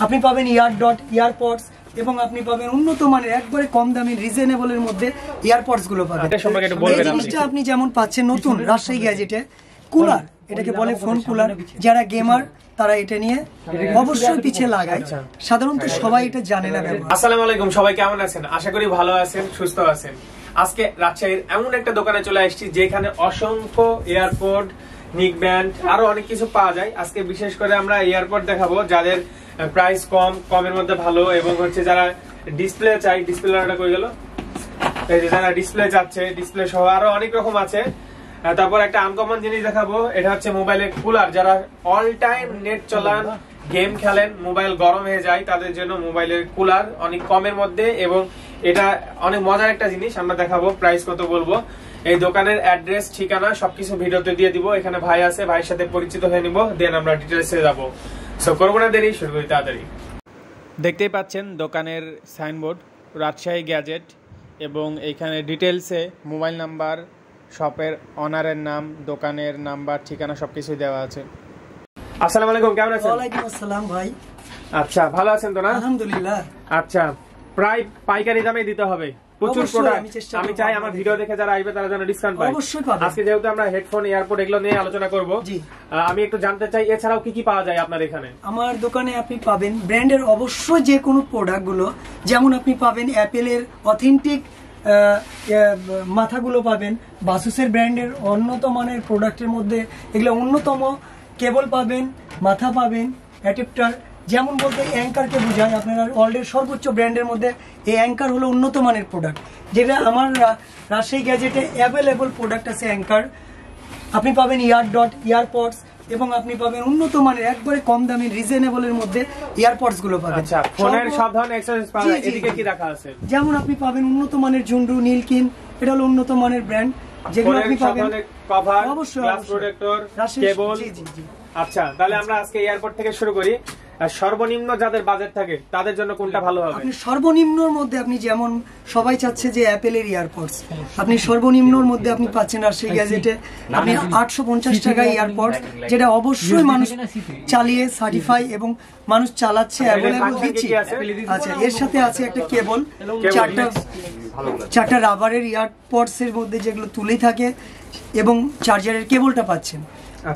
আপনি পাবেন ইয়ারডট, ইয়ারপডস এবং আপনি পাবেন উন্নত মানের একবারে কম দামে রিজনেবলের মধ্যে ইয়ারপডস গুলো পাবেন। এই জিনিসটা আপনি যেমন পাচ্ছেন নতুন রাজশাহী গ্যাজেটে কুলার, এটাকে বলে ফোন কুলার। যারা গেমার তারা এটা নিয়ে অবশ্যই পিছিয়ে লাগায়, সাধারণত সবাই এটা জানে না। আসসালামু আলাইকুম, সবাই কেমন আছেন? আশা করি ভালো আছেন, সুস্থ আছেন। আজকে রাজশাহীর এমন একটা দোকানে চলে আসছি যেখানে অসংখ্য এয়ারপড, নিক ব্যান্ড আরো অনেক কিছু পাওয়া যায়। আজকে বিশেষ করে আমরা এয়ারপড দেখাবো যাদের প্রাইস কমের মধ্যে ভালো, এবং হচ্ছে যারা ডিসপ্লে চাই, ডিসপ্লেটা কই গেল, এই যে যারা ডিসপ্লে চাচ্ছে, ডিসপ্লে সহ আরো অনেক রকম আছে। তারপর একটা আনকমন জিনিস দেখাবো, এটা হচ্ছে মোবাইলের কুলার। যারা অল টাইম নেট চালান, গেম খেলেন, মোবাইল গরম হয়ে যায়, তাদের জন্য মোবাইলের কুলার অনেক কমের মধ্যে, এবং এটা অনেক মজার একটা জিনিস। আমরা দেখাবো, প্রাইস কত বলবো, এই দোকানের অ্যাড্রেস, ঠিকানা সবকিছু ভিডিওতে দিয়ে দিব। এখানে ভাই আছে, ভাইয়ের সাথে পরিচিত হয়ে নিব, দেন আমরা ডিটেলসে যাব। সো করবো না দেরি, শুরু করি তাড়াতাড়ি। দেখতেই পাচ্ছেন দোকানের সাইনবোর্ড রাজশাহী গ্যাজেট, এবং এইখানে ডিটেলসে মোবাইল নাম্বার, শপের অনারের নাম, দোকানের নাম্বার, ঠিকানা সবকিছু দেওয়া আছে। আসসালামু আলাইকুম, কেমন আছেন? ওয়ালাইকুম আসসালাম ভাই। আচ্ছা, ভালো আছেন তো না? আলহামদুলিল্লাহ। আচ্ছা, প্রায় পাইকারি দামে দিতে হবে, প্রচুর প্রোডাক্ট। আমি চাই আমার ভিডিও দেখে যারা আসবে তারা যেন ডিসকাউন্ট পায়। অবশ্যই পাবে। আজকে যেহেতু আমরা হেডফোন, এয়ারপড এগুলো নিয়ে আলোচনা করব, আমি একটু জানতে চাই এছাড়াও কি কি পাওয়া যায় আপনার এখানে? আমার দোকানে আপনি পাবেন ব্র্যান্ডের অবশ্যই যে কোনো প্রোডাক্ট গুলো, যেমন আপনি পাবেন অ্যাপেলের অথেন্টিক মাথাগুলো পাবেন, বাসুসের ব্র্যান্ডের উন্নত মানের প্রোডাক্টের মধ্যে এগুলো অন্যতম। কেবল পাবেন, মাথা পাবেন, অ্যাডাপ্টার, যেমন বলতে অ্যাঙ্কারকে বোঝায়। আপনারা ওয়ার্ল্ডের সর্বোচ্চ ব্র্যান্ডের মধ্যে এই অ্যাঙ্কার হলো উন্নত মানের প্রোডাক্ট, যেটা আমার রাজশাহী গ্যাজেটে অ্যাভেলেবল প্রোডাক্ট আছে অ্যাঙ্কার। আপনি পাবেন ইয়ারডট, ইয়ারপডস, এবং আপনি পাবেন উন্নত মানের একবারে কম দামে রিজনেবলের মধ্যে ইয়ারপডস গুলো পাবেন। আচ্ছা, ফোনের সব ধরনের অ্যাক্সেসরিজ পাওয়া যায়। এদিকে কি রাখা আছে? যেমন আপনি পাবেন উন্নত মানের জুন্ডু, নীলকিন, এটা হলো উন্নত মানের ব্র্যান্ড, যেগুলো আপনি পাবেন কভার, অবশ্যই গ্লাস প্রোটেক্টর, কেবল। আচ্ছা, তাহলে আমরা আজকে এয়ারপোর্ট থেকে শুরু করি। সর্বনিম্ন যাদের বাজেট থাকে তাদের জন্য কোনটা ভালো হবে? আপনি সর্বনিম্নর মধ্যে, আপনি যেমন সবাই চাচ্ছে যে অ্যাপেলের ইয়ারপডস, আপনি সর্বনিম্নর মধ্যে আপনি পাচ্ছেন রাজশাহী গ্যাজেটে আপনি 850 টাকায় ইয়ারপডস, যেটা অবশ্যই মানুষ চালিয়ে সার্টিফাই এবং মানুষ চালাচ্ছে, অ্যাভেলেবল দিচ্ছি। আচ্ছা, এর সাথে আছে একটা কেবল, চারটা রাবারের ইয়ারপডস এর মধ্যে যেগুলো তুলে থাকে, এবং চার্জারের কেবলটা পাচ্ছেন।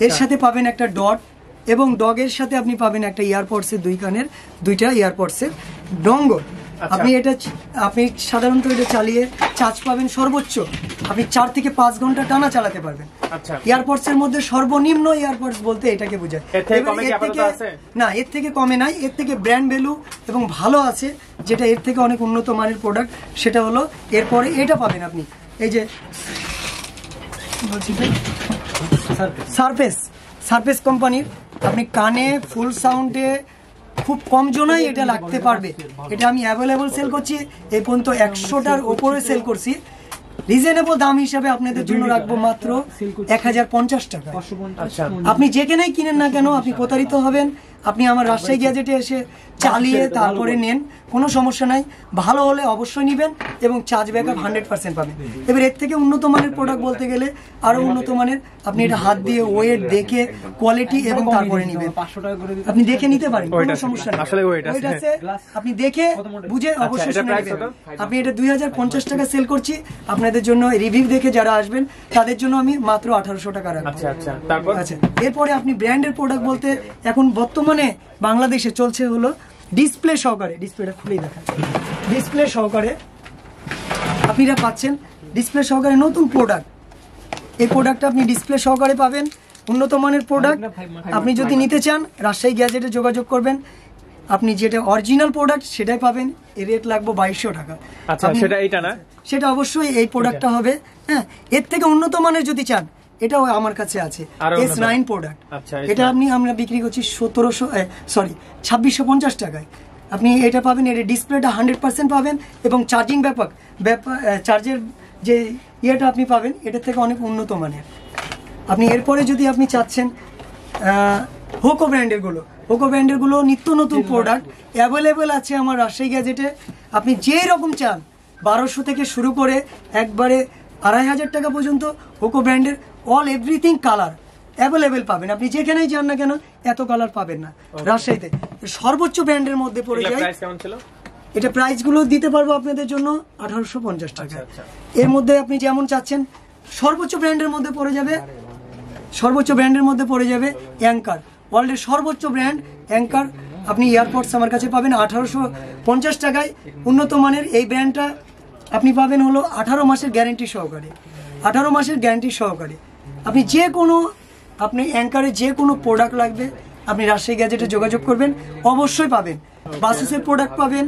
এর সাথে পাবেন একটা ডট, এবং ডগের সাথে আপনি পাবেন একটা ইয়ারপডসের দুইটা ইয়ারপডসের ডঙ্গল। আপনি সাধারণত এটা চালিয়ে চার্জ পাবেন সর্বোচ্চ আপনি 4 থেকে 5 ঘন্টা টানা চালাতে পারবেন। ইয়ারপডস এর মধ্যে সর্বনিম্ন ইয়ারপডস বলতে এটাকে বোঝায়। না, এর থেকে কমে নাই, এর থেকে ব্র্যান্ড ভ্যালু এবং ভালো আছে, যেটা এর থেকে অনেক উন্নত মানের প্রোডাক্ট। সেটা হলো এরপরে এটা পাবেন আপনি, এই যে সারফেস কোম্পানির। আপনি কানে ফুল সাউন্ডে খুব কম জনাই এটা লাগতে পারবে। এটা আমি অ্যাভেলেবল সেল করছি, এই পর্যন্ত 100টার উপরে সেল করছি। রিজনেবল দাম হিসাবে আপনাদের জন্য রাখবো মাত্র 1050 টাকা। আপনি যেখানেই কিনেন না কেন আপনি প্রতারিত হবেন। আপনি আমার রাজশাহী গ্যাজেটে এসে চালিয়ে তারপরে নেন, কোনো সমস্যা নাই। ভালো হলে অবশ্যই নেবেন, এবং চার্জ ব্যাকআপ 100% পাবেন। এবার এর থেকে উন্নত মানের প্রোডাক্ট বলতে গেলে আরো উন্নত মানের, আপনি এটা হাত দিয়ে ওয়েট দেখে কোয়ালিটি এবং তারপরে নেবেন। আপনি দেখে নিতে পারেন, কোনো সমস্যা নেই। আপনি দেখে বুঝে অবশ্যই নেবেন। আপনি এটা 2050 টাকা সেল করছি আপনাদের জন্য। রিভিউ দেখে যারা আসবেন তাদের জন্য আমি মাত্র 1800 টাকা রাখবো। আচ্ছা, এরপরে আপনি ব্র্যান্ডের প্রোডাক্ট বলতে এখন বর্তমানে বাংলাদেশে চলছে হলো ডিসপ্লে সহকারে, ডিসপ্লেটা খুলেই দেখা, ডিসপ্লে সহকারে আপনারা পাচ্ছেন, ডিসপ্লে সহকারে নতুন প্রোডাক্ট। এই প্রোডাক্টটা আপনি ডিসপ্লে সহকারে পাবেন, উন্নত মানের প্রোডাক্ট। আপনি যদি নিতে চান রাজশাহী গ্যাজেটে যোগাযোগ করবেন, আপনি যেটা অরিজিনাল প্রোডাক্ট সেটাই পাবেন। এর রেট লাগবে 2200 টাকা। আচ্ছা, সেটা এইটা না, সেটা অবশ্যই এই প্রোডাক্টটা হবে। হ্যাঁ, এর থেকে উন্নত মানের যদি চান এটাও আমার কাছে আছে, S9 প্রোডাক্ট। এটা আমরা বিক্রি করছি 2650 টাকায়। আপনি এটা পাবেন, এর ডিসপ্লেটা 100% পাবেন, এবং চার্জিং চার্জের যে ইয়েটা আপনি পাবেন এটার থেকে অনেক উন্নত মানের। আপনি এরপরে যদি আপনি চাচ্ছেন হোকো ব্র্যান্ডের গুলো নিত্য নতুন প্রোডাক্ট অ্যাভেলেবেল আছে আমার রাজশাহী গ্যাজেটে। আপনি যেই রকম চান 1200 থেকে শুরু করে একবারে 2500 টাকা পর্যন্ত হোকো ব্র্যান্ডের অল এভরিথিং কালার অ্যাভেলেবেল পাবেন, আপনি যেখানেই যান না কেন এত কালার পাবেন না রাজশাহীতে। সর্বোচ্চ ব্র্যান্ডের মধ্যে পড়ে যায়। প্রাইস কেমন ছিল? এটা প্রাইস গুলো দিতে পারবো আপনাদের জন্য 1850 টাকা। এর মধ্যে আপনি যেমন চাচ্ছেন সর্বোচ্চ ব্র্যান্ডের মধ্যে পড়ে যাবে, সর্বোচ্চ ব্র্যান্ডের মধ্যে পড়ে যাবে অ্যাঙ্কার, ওয়ার্ল্ডের সর্বোচ্চ ব্র্যান্ড অ্যাঙ্কার। আপনি এয়ারপডস আমার কাছে পাবেন 1850 টাকায়। উন্নত মানের এই ব্র্যান্ডটা আপনি পাবেন হলো 18 মাসের গ্যারেন্টি সহকারে, 18 মাসের গ্যারেন্টি সহকারে। আপনি যে কোনো আপনি অ্যাঙ্কারে যে কোনো প্রোডাক্ট লাগবে আপনি রাজশাহী গ্যাজেটে যোগাযোগ করবেন, অবশ্যই পাবেন। বাসুসের প্রোডাক্ট পাবেন,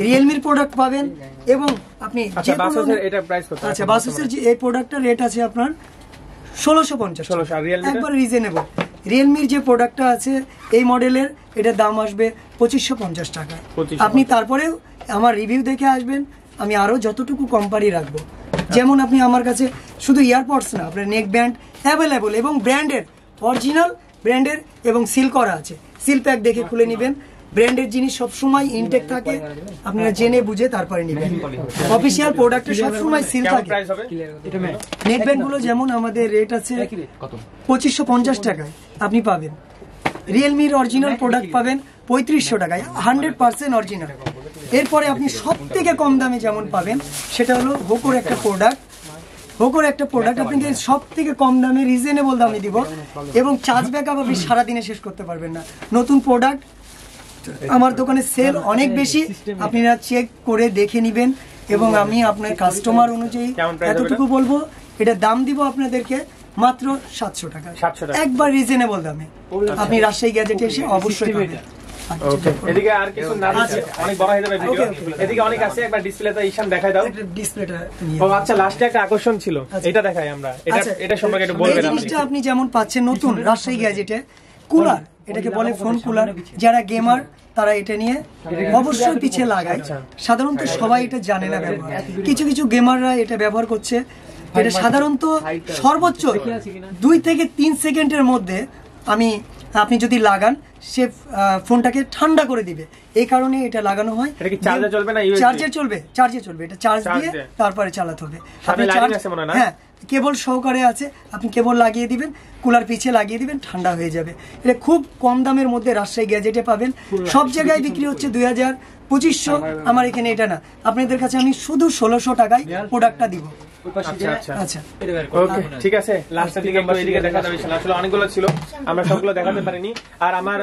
রিয়েলমির প্রোডাক্ট পাবেন এবং আপনি আচ্ছা বাসুসের এটা প্রাইস কত? আচ্ছা বাসুসের যে এই প্রোডাক্টটার রেট আছে আপনার 1650 আর রিয়েলমি একবার রিজনেবল। রিয়েলমির যে প্রোডাক্টটা আছে এই মডেলের এটার দাম আসবে 2550 টাকা। আপনি তারপরেও আমার রিভিউ দেখে আসবেন, আমি আরো যতটুকু কোম্পানি রাখবো। যেমন আপনি আমার কাছে শুধু ইয়ারপডস না, আপনার নেক ব্যান্ড অ্যাভেলেবল এবং ব্র্যান্ডের অরিজিনাল ব্র্যান্ডের এবং সিল করা আছে। সিল প্যাক দেখে খুলে নেবেন। ব্র্যান্ডের জিনিস সবসময় ইনটেক থাকে, আপনারা জেনে বুঝে তারপরে নেবেন। অফিসিয়াল প্রোডাক্টে সবসময় সিল থাকে। নেক ব্যান্ড গুলো যেমন আমাদের রেট আছে 2550 টাকায় আপনি পাবেন। রিয়েলমির অরিজিনাল প্রোডাক্ট পাবেন 3500 টাকায়, 100% অরিজিনাল। এরপরে আপনি সব থেকে কম দামে যেমন পাবেন সেটা হলো হোকোর একটা প্রোডাক্ট। হোকোর একটা প্রোডাক্ট আপনাকে সব থেকে কম দামে রিজনেবল দামে দিব এবং চার্জ ব্যাকআপ আপনি সারাদিনে শেষ করতে পারবেন না। নতুন প্রোডাক্ট আমার দোকানে সেল অনেক বেশি, আপনারা চেক করে দেখে নেবেন এবং আমি আপনার কাস্টমার অনুযায়ী এতটুকু বলবো। এটা দাম দিব আপনাদেরকে মাত্র 700 টাকা, একবার রিজনেবল দামে। আপনি রাজশাহী গ্যাজেটে এসে অবশ্যই পাবেন। এদিকে আর কিছু না আছে, অনেক বড় হয়ে যাবে ভিডিও। এদিকে অনেক আছে, একবার ডিসপ্লেতে ঈশান দেখাই দাও। ডিসপ্লেটা ও আচ্ছা, লাস্টে একটা আকর্ষণ ছিল, এটা দেখাই আমরা। এটা সম্পর্কে একটু বলবেন আপনি? জিনিসটা আপনি যেমন পাচ্ছেন নতুন রাজশাহী গ্যাজেটে কুলার, এটাকে বলে ফোন কুলার। যারা গেমার তারা এটা নিয়ে অবশ্যই পিছে লাগায়। সাধারণত সবাই এটা জানে না ব্যবহার, কিছু কিছু গেমাররা এটা ব্যবহার করছে। এটা সাধারণত সর্বোচ্চ 2 থেকে 3 সেকেন্ডের মধ্যে আপনি যদি লাগান সে ফোনটাকে ঠান্ডা করে দিবে। এই কারণে এটা লাগানো হয়। এটা কি চার্জে চলবে না ইউএসবি? চার্জে চলবে। এটা চার্জ দিয়ে তারপরে চালাতে হবে। আপনি চার্জ আছে মনে না? হ্যাঁ, কেবল সহকারে আছে। আপনি কেবল লাগিয়ে দিবেন, কুলার পিছে লাগিয়ে দিবেন, ঠান্ডা হয়ে যাবে। এটা খুব কম দামের মধ্যে রাজশাহী গ্যাজেটে পাবেন। সব জায়গায় বিক্রি হচ্ছে 2000, 2500। আমার এখানে এটা না, আপনাদের কাছে আমি শুধু 1600 টাকায় প্রোডাক্টটা দিব। আচ্ছা ওকে, ঠিক আছে। লাস্টের দিকে একটু এদিকে দেখা যাবে। আসলে অনেকগুলো ছিল, আমরা সবগুলো দেখাতে পারিনি। আর আমার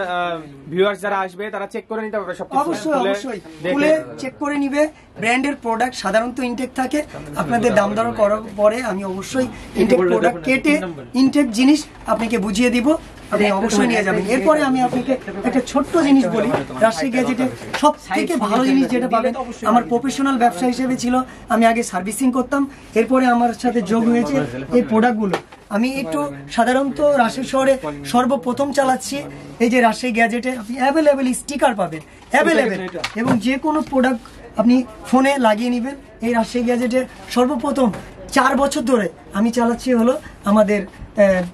ভিউয়ার্স যারা আসবে তারা চেক করে নিতে পারবে সবকিছু। অবশ্যই খুলে চেক করে নিবে। ব্র্যান্ডের প্রোডাক্ট সাধারণত ইনটেক থাকে। আপনাদের দাম দর করার পরে আমি অবশ্যই ইনটেক প্রোডাক্ট কেটে ইনটেক জিনিস আপনাকে বুঝিয়ে দিব, আপনি অবশ্যই নিয়ে যাবেন। এরপরে আমি আপনাকে একটা ছোট্ট জিনিস বলি। রাজশাহী গ্যাজেটে সব থেকে ভালো জিনিস যেটা পাবেন, আমার প্রফেশনাল ব্যবসা হিসেবে ছিল, আমি আগে সার্ভিসিং করতাম, এরপরে আমার সাথে যোগ হয়েছে এই প্রোডাক্টগুলো। আমি একটু সাধারণত রাজশাহী শহরে সর্বপ্রথম চালাচ্ছি এই যে রাজশাহী গ্যাজেটে আপনি অ্যাভেলেবেল স্টিকার পাবেন, অ্যাভেলেবেল, এবং যে কোনো প্রোডাক্ট আপনি ফোনে লাগিয়ে নেবেন। এই রাজশাহী গ্যাজেটে সর্বপ্রথম 4 বছর ধরে আমি চালাচ্ছি হলো আমাদের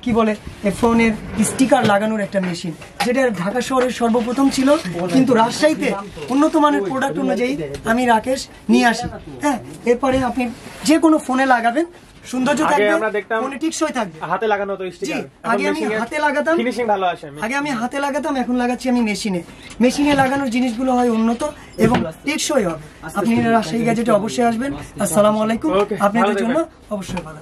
কি বলে ফোনের স্টিকার লাগানোর একটা মেশিন, যেটা ঢাকা শহরের সর্বপ্রথম ছিল, কিন্তু রাজশাহীতে উন্নত মানের প্রোডাক্ট অনুযায়ী আমি রাকেশ নিয়ে আসি। হ্যাঁ, এরপরে আপনি যে কোনো ফোনে লাগাবেন, সৌন্দর্য থাকবে, ফোনে টিকসই থাকবে। হাতে লাগানো তো স্টিকার, আগে আমি হাতে লাগাতাম, ফিনিশিং ভালো আসে। আগে আমি হাতে লাগাতাম, এখন লাগাচ্ছি আমি মেশিনে। মেশিনে লাগানোর জিনিসগুলো হয় উন্নত এবং টেকসই হবে। আপনি রাজশাহী গ্যাজেটে অবশ্যই আসবেন। আসসালামু আলাইকুম, আপনাদের জন্য অবশ্যই ভালো।